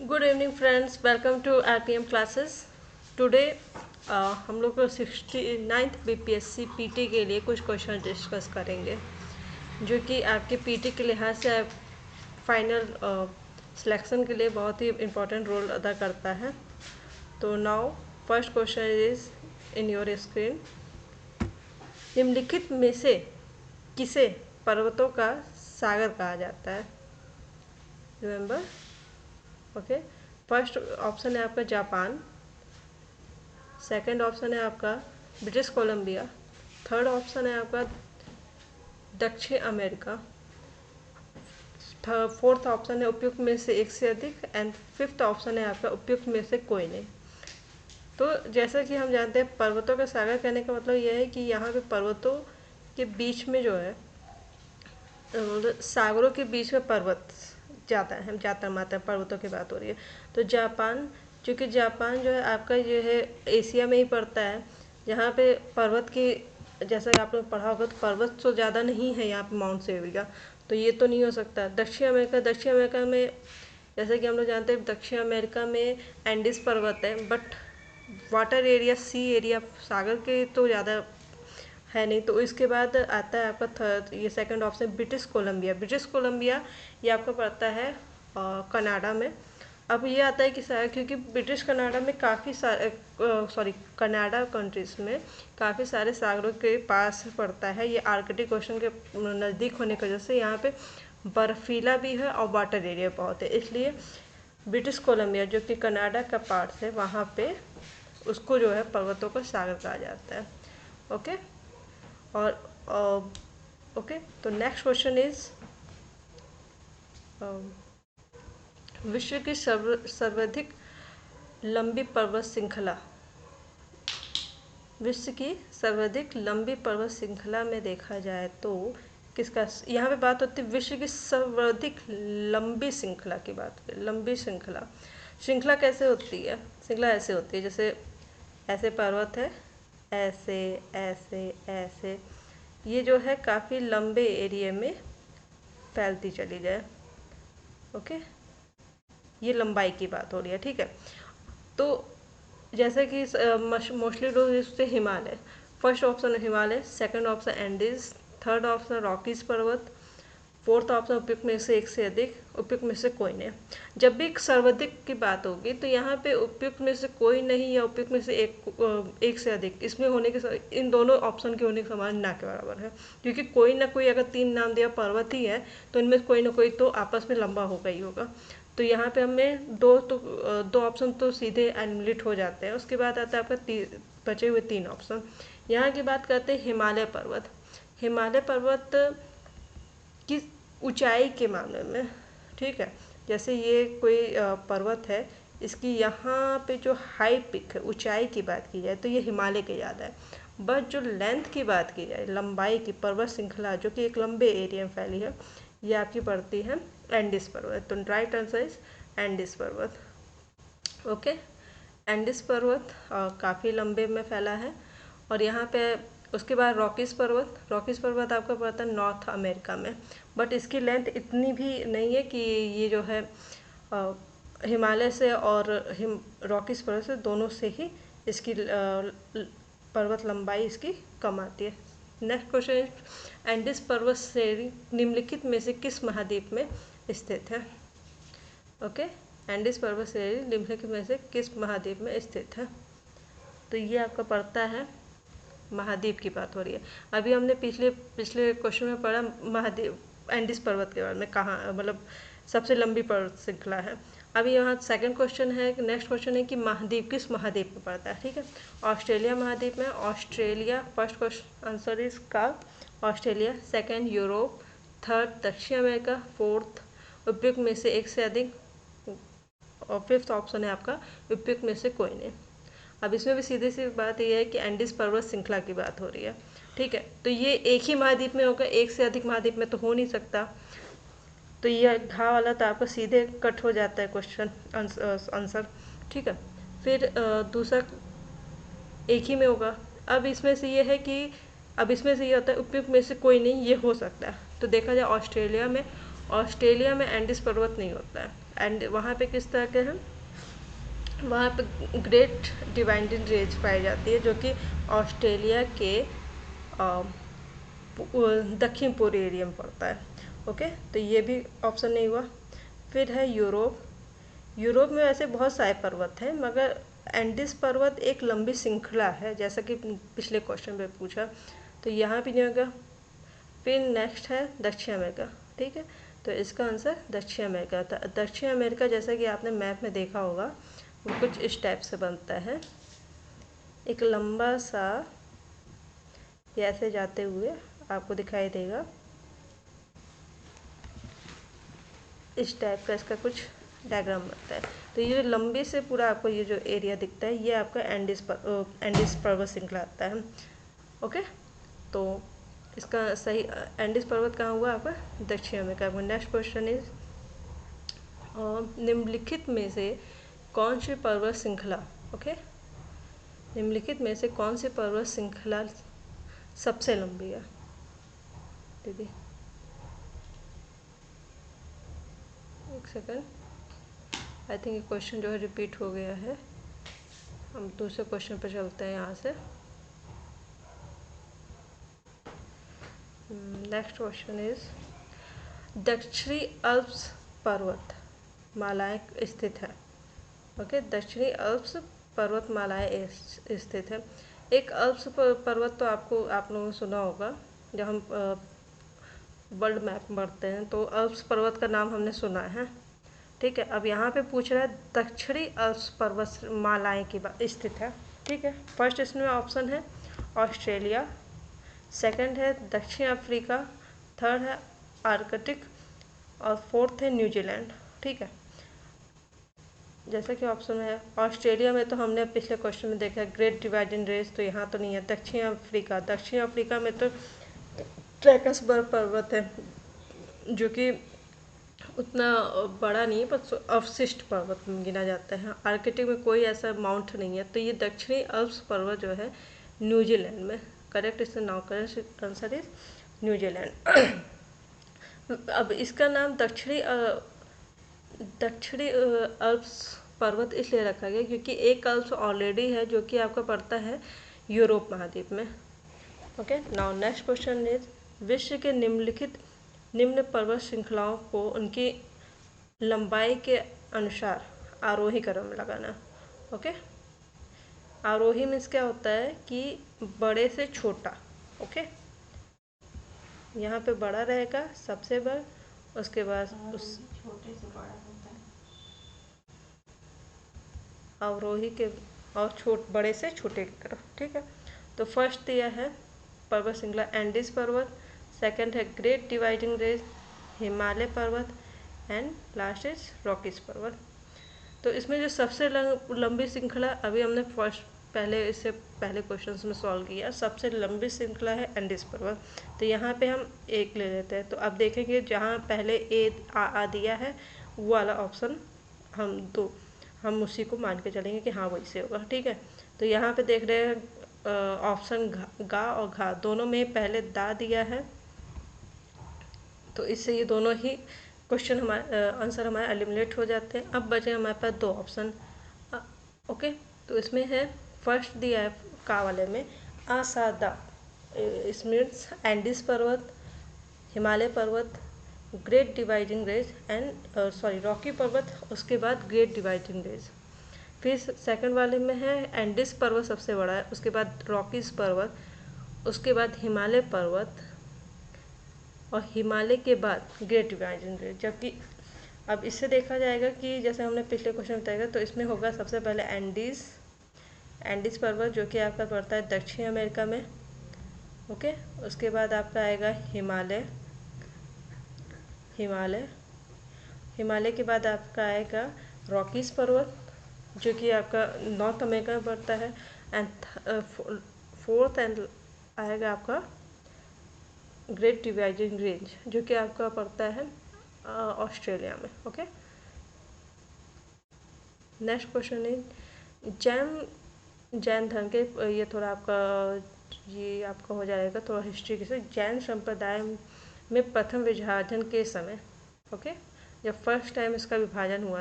Good evening friends, welcome to RPM classes. Today हम लोग 69th BPSC PT के लिए कुछ क्वेश्चन डिस्कस करेंगे जो कि आपके पीटी के लिहाज से फाइनल सिलेक्शन के लिए बहुत ही इम्पोर्टेंट रोल अदा करता है। तो now first question is in your screen. निम्नलिखित में से किसे पर्वतों का सागर कहा जाता है? Remember, okay. फर्स्ट ऑप्शन है आपका जापान, सेकंड ऑप्शन है आपका ब्रिटिश कोलंबिया, थर्ड ऑप्शन है आपका दक्षिण अमेरिका, फोर्थ ऑप्शन है उपयुक्त में से एक से अधिक, एंड फिफ्थ ऑप्शन है आपका उपयुक्त में से कोई नहीं। तो जैसा कि हम जानते हैं, पर्वतों का सागर कहने का मतलब यह है कि यहाँ पे पर्वतों के बीच में जो है, सागरों के बीच में पर्वत जाता है, हम जातर मातर पर्वतों की बात हो रही है। तो जापान, चूँकि जापान जो है आपका जो है एशिया में ही पड़ता है, जहाँ पे पर्वत की, जैसा कि आप लोग पढ़ा होगा, तो पर्वत तो ज़्यादा नहीं है यहाँ पे माउंट सेविया, तो ये तो नहीं हो सकता। दक्षिण अमेरिका में जैसे कि हम लोग जानते हैं, दक्षिण अमेरिका में एंडीज पर्वत है, but water area, sea area, सागर के तो ज़्यादा है नहीं। तो इसके बाद आता है आपका थर्ड, ये second option, British Columbia. British Columbia ये आपका पड़ता है कनाडा में। अब ये आता है कि क्योंकि ब्रिटिश कनाडा में काफ़ी सारे कनाडा कंट्रीज में काफ़ी सारे सागरों के पास पड़ता है। ये आर्कटिक ओशन के नज़दीक होने की वजह से यहाँ पे बर्फीला भी है और वाटर एरिया बहुत है, इसलिए ब्रिटिश कोलंबिया जो कि कनाडा का पार्ट है, वहाँ पे उसको जो है पर्वतों का सागर कहा जाता है। ओके, और ओके, तो नेक्स्ट क्वेश्चन इज विश्व की सर्वाधिक लंबी पर्वत श्रृंखला। विश्व की सर्वाधिक लंबी पर्वत श्रृंखला में देखा जाए तो किसका, यहाँ पे बात होती है विश्व की सर्वाधिक लंबी श्रृंखला की बात करें। लंबी श्रृंखला, श्रृंखला कैसे होती है? श्रृंखला ऐसे होती है, जैसे ऐसे पर्वत है, ऐसे ऐसे ऐसे, ये जो है काफ़ी लंबे एरिया में फैलती चली जाए। ओके, ये लंबाई की बात हो रही है, ठीक है। तो जैसे कि मोस्टली लोग इससे Himalaya, first option Himalaya, second option Andes, third option Rockies पर्वत, फोर्थ ऑप्शन उपयुक्त में से एक से अधिक, उपयुक्त में से कोई नहीं। जब भी सर्वाधिक की बात होगी तो यहाँ पे उपयुक्त में से कोई नहीं या उपयुक्त में से एक से अधिक, इसमें होने के, इन दोनों ऑप्शन के होने के समान ना के बराबर है, क्योंकि कोई ना कोई, अगर तीन नाम दिया पर्वत ही है तो इनमें कोई ना कोई तो आपस में लंबा होगा ही होगा। तो यहाँ पे हमें दो ऑप्शन तो सीधे एलिमिनेट हो जाते हैं। उसके बाद आता है आपका बचे हुए तीन ऑप्शन। यहाँ की बात करते हैं हिमालय पर्वत। हिमालय पर्वत की ऊंचाई के मामले में, ठीक है, जैसे ये कोई पर्वत है, इसकी यहाँ पे जो हाई पिक है, ऊंचाई की बात की जाए तो ये हिमालय के ज़्यादा है, बट जो लेंथ की बात की जाए, लंबाई की, पर्वत श्रृंखला जो कि एक लंबे एरिया में फैली है, ये आपकी पड़ती है एंडीज पर्वत। तो राइट आंसर इज एंडीज पर्वत। ओके, एंडीज पर्वत काफ़ी लंबे में फैला है। और यहाँ पे उसके बाद रॉकीज पर्वत। रॉकीज पर्वत आपका पड़ता है नॉर्थ अमेरिका में, बट इसकी लेंथ इतनी भी नहीं है कि ये जो है हिमालय से और रॉकीज पर्वत से दोनों से ही इसकी पर्वत लंबाई इसकी कम आती है। नेक्स्ट क्वेश्चन, एंडीज पर्वत श्रेणी निम्नलिखित में से किस महाद्वीप में स्थित है? ओके, एंडीज पर्वत श्रेणी निम्नलिखित में से किस महाद्वीप में स्थित है? तो ये आपका पड़ता है, महाद्वीप की बात हो रही है। अभी हमने पिछले क्वेश्चन में पढ़ा महाद्वीप, एंडीज पर्वत के बारे में, कहाँ मतलब सबसे लंबी पर्वत श्रृंखला है। अभी यहाँ सेकंड क्वेश्चन है, नेक्स्ट क्वेश्चन है कि महाद्वीप किस महाद्वीप में पड़ता है, ठीक है। ऑस्ट्रेलिया महाद्वीप में, ऑस्ट्रेलिया फर्स्ट क्वेश्चन आंसर इसका ऑस्ट्रेलिया, सेकंड यूरोप, थर्ड दक्षिण अमेरिका, फोर्थ उपयुक्त में से एक से अधिक, और फिफ्थ ऑप्शन है आपका उपयुक्त में से कोई नहीं। अब इसमें भी सीधी सी बात यह है कि एंडीज पर्वत श्रृंखला की बात हो रही है, ठीक है। तो ये एक ही महाद्वीप में होगा, एक से अधिक महाद्वीप में तो हो नहीं सकता। तो ये घा वाला तो आपका सीधे कट हो जाता है क्वेश्चन आंसर, ठीक है। फिर दूसरा एक ही में होगा। अब इसमें से ये है कि, अब इसमें से ये होता है उपयुक्त में से कोई नहीं, ये हो सकता है। तो देखा जाए ऑस्ट्रेलिया में एंडीज पर्वत नहीं होता है। एंड वहाँ पे किस तरह के हैं, वहाँ पे ग्रेट डिवाइडिंग रेंज पाई जाती है जो कि ऑस्ट्रेलिया के दक्षिण पूर्व एरिया में पड़ता है। ओके, तो ये भी ऑप्शन नहीं हुआ। फिर है यूरोप। यूरोप में वैसे बहुत सारे पर्वत हैं, मगर एंडीज पर्वत एक लंबी श्रृंखला है, जैसा कि पिछले क्वेश्चन में पूछा, तो यहाँ भी नहीं होगा। फिर नेक्स्ट है दक्षिण अमेरिका। ठीक है, तो इसका आंसर दक्षिण अमेरिका था। दक्षिण अमेरिका जैसा कि आपने मैप में देखा होगा, वो कुछ इस टाइप से बनता है, एक लंबा सा ऐसे जाते हुए आपको दिखाई देगा, इस टाइप का इसका कुछ डायग्राम बनता है। तो ये जो लंबे से पूरा आपको ये जो एरिया दिखता है, ये आपका एंडीज पर्वत श्रृंखला आता है। ओके, तो इसका सही एंडीज पर्वत कहाँ हुआ आपका, दक्षिण अमेरिका में। नेक्स्ट क्वेश्चन इज निम्नलिखित में से कौन सी पर्वत श्रृंखला, ओके, निम्नलिखित में से कौन सी पर्वत श्रृंखला सबसे लंबी है। दीदी एक सेकंड, आई थिंक ये क्वेश्चन जो है रिपीट हो गया है, हम दूसरे क्वेश्चन पर चलते हैं यहाँ से। नेक्स्ट क्वेश्चन इज दक्षिणी अल्प्स पर्वत मालाएं स्थित है। ओके, दक्षिणी अल्प्स पर्वतमालाएं स्थित है। एक अल्प्स पर्वत तो आप लोगों ने सुना होगा, जब हम वर्ल्ड मैप पढ़ते हैं तो अल्प्स पर्वत का नाम हमने सुना है। ठीक है, अब यहाँ पे पूछ रहा है दक्षिणी अल्प्स पर्वत मालाएं की स्थित है। ठीक है, फर्स्ट इसमें ऑप्शन है ऑस्ट्रेलिया, सेकंड है दक्षिण अफ्रीका, थर्ड है आर्कटिक और फोर्थ है न्यूजीलैंड। ठीक है, जैसा कि ऑप्शन में है ऑस्ट्रेलिया में तो हमने पिछले क्वेश्चन में देखा है ग्रेट डिवाइडिंग रेंज, तो यहाँ तो नहीं है। दक्षिण अफ्रीका में तो ट्रैकसबर्ग पर्वत है जो कि उतना बड़ा नहीं है, पर अवशिष्ट पर्वत में गिना जाता है। आर्कटिक में कोई ऐसा माउंट नहीं है, तो ये दक्षिणी अल्प्स पर्वत जो है न्यूजीलैंड में करेक्ट, इससे now correct answer is New Zealand. अब इसका नाम दक्षिणी अल्प्स पर्वत इसलिए रखा गया क्योंकि एक अल्प्स ऑलरेडी है जो कि आपका पड़ता है यूरोप महाद्वीप में। Okay, now next question is विश्व के निम्न पर्वत श्रृंखलाओं को उनकी लंबाई के अनुसार आरोही क्रम में लगाना। ओके, आरोही मीन्स क्या होता है कि बड़े से छोटा। ओके, यहाँ पे बड़ा रहेगा सबसे बड़ा, उसके बाद उस छोटे से बड़ा होता है, अवरोही के और बड़े से छोटे की तरफ। ठीक है, तो फर्स्ट दिया है पर्वत श्रृंखला एंडीज पर्वत, सेकंड है ग्रेट डिवाइडिंग रेंज हिमालय पर्वत, एंड लास्ट इज रॉकीज पर्वत। तो इसमें जो सबसे लंबी श्रृंखला अभी हमने इससे पहले क्वेश्चंस में सॉल्व किया, सबसे लंबी श्रृंखला है एंडीज पर्वत। तो यहाँ पे हम एक ले लेते हैं, तो अब देखेंगे जहाँ पहले आ दिया है वो वाला ऑप्शन हम उसी को मान के चलेंगे कि हाँ वही से होगा। ठीक है, तो यहाँ पे देख रहे हैं ऑप्शन गा और घा दोनों में पहले दा दिया है, तो इससे ये दोनों ही क्वेश्चन आंसर हमारे एलिमिनेट हो जाते हैं। अब बचे हमारे पास दो ऑप्शन। ओके, तो इसमें है फर्स्ट दिया है का वाले में आसादा, इसमें एंडीज पर्वत, हिमालय पर्वत, great dividing range and Rocky पर्वत, उसके बाद ग्रेट डिवाइडिंग रेंज। फिर सेकंड वाले में है एंडीज पर्वत सबसे बड़ा है, उसके बाद रॉकीज पर्वत, उसके बाद हिमालय पर्वत और हिमालय के बाद ग्रेट डिवाइडिंग रेंज। जबकि अब इससे देखा जाएगा कि जैसे हमने पिछले क्वेश्चन में बताया, तो इसमें होगा सबसे पहले एंडीज पर्वत जो कि आपका पड़ता है दक्षिण अमेरिका में। ओके, उसके बाद आपका आएगा हिमालय के बाद आपका आएगा रॉकीज पर्वत जो कि आपका नॉर्थ अमेरिका में पड़ता है, एंड फोर्थ एंड आएगा आपका ग्रेट डिवाइडिंग रेंज जो कि आपका पड़ता है ऑस्ट्रेलिया में। Okay, next question is Jain धर्म के, ये थोड़ा आपका हो जाएगा थोड़ा हिस्ट्री के से। जैन संप्रदाय में प्रथम विभाजन के समय, ओके, जब फर्स्ट टाइम इसका विभाजन हुआ